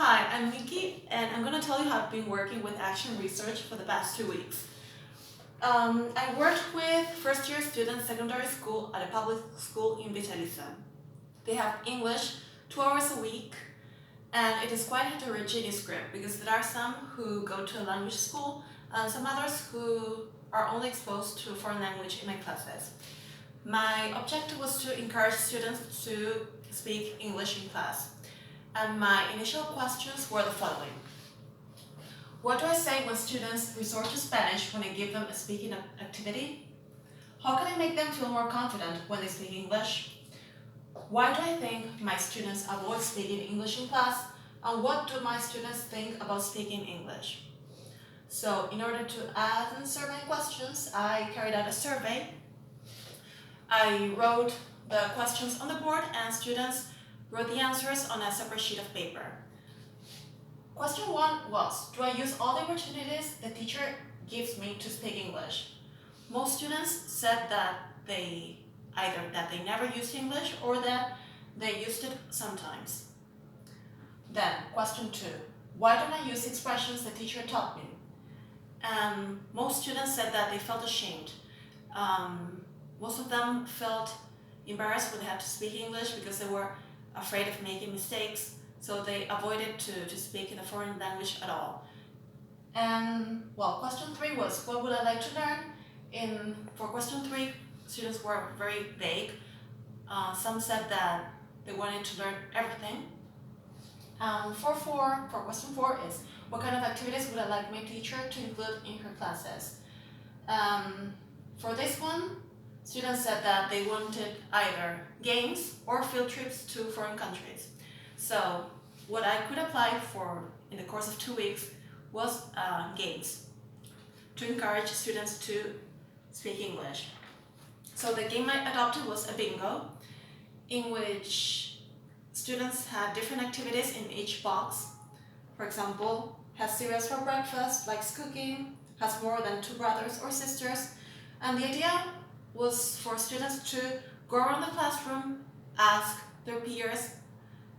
Hi, I'm Miki, and I'm going to tell you how I've been working with action research for the past 2 weeks. I worked with first-year students secondary school at a public school in Vitaliza. They have English 2 hours a week, and it is quite a heterogeneous group because there are some who go to a language school and some others who are only exposed to foreign language in my classes. My objective was to encourage students to speak English in class. And my initial questions were the following. What do I say when students resort to Spanish when I give them a speaking activity? How can I make them feel more confident when they speak English? Why do I think my students avoid speaking English in class? And what do my students think about speaking English? So in order to answer my questions, I carried out a survey. I wrote the questions on the board and students wrote the answers on a separate sheet of paper. Question 1 was, do I use all the opportunities the teacher gives me to speak English? Most students said that they never used English or that they used it sometimes. Then, question 2, why don't I use expressions the teacher taught me? Most students said that they felt ashamed. Most of them felt embarrassed when they had to speak English because they were afraid of making mistakes, so they avoided to speak in a foreign language at all. And well, question 3 was, what would I like to learn? For question 3, students were very vague. Some said that they wanted to learn everything. For question 4 is, what kind of activities would I like my teacher to include in her classes? For this one, students said that they wanted either games or field trips to foreign countries. So what I could apply for in the course of 2 weeks was games to encourage students to speak English. So the game I adopted was a bingo, in which students had different activities in each box. For example, has cereals for breakfast, likes cooking, has more than 2 brothers or sisters, and the idea was for students to go around the classroom, ask their peers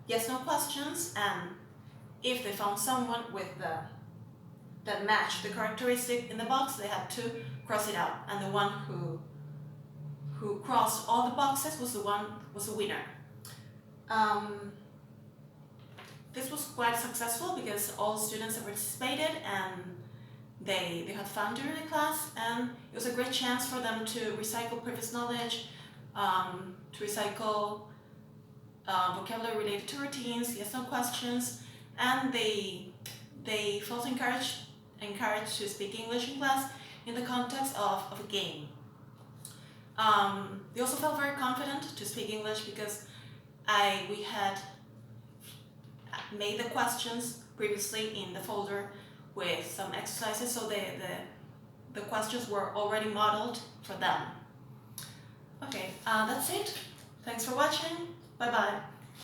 yes/no questions, and if they found someone that matched the characteristic in the box, they had to cross it out, and the one who crossed all the boxes was the winner. This was quite successful because all students participated and they had fun during the class, and it was a great chance for them to recycle previous knowledge, to recycle vocabulary related to routines, yes/no questions, and they felt encouraged to speak English in class in the context of a game. They also felt very confident to speak English because we had made the questions previously in the folder with some exercises, so the questions were already modeled for them. Okay, that's it. Thanks for watching. Bye-bye.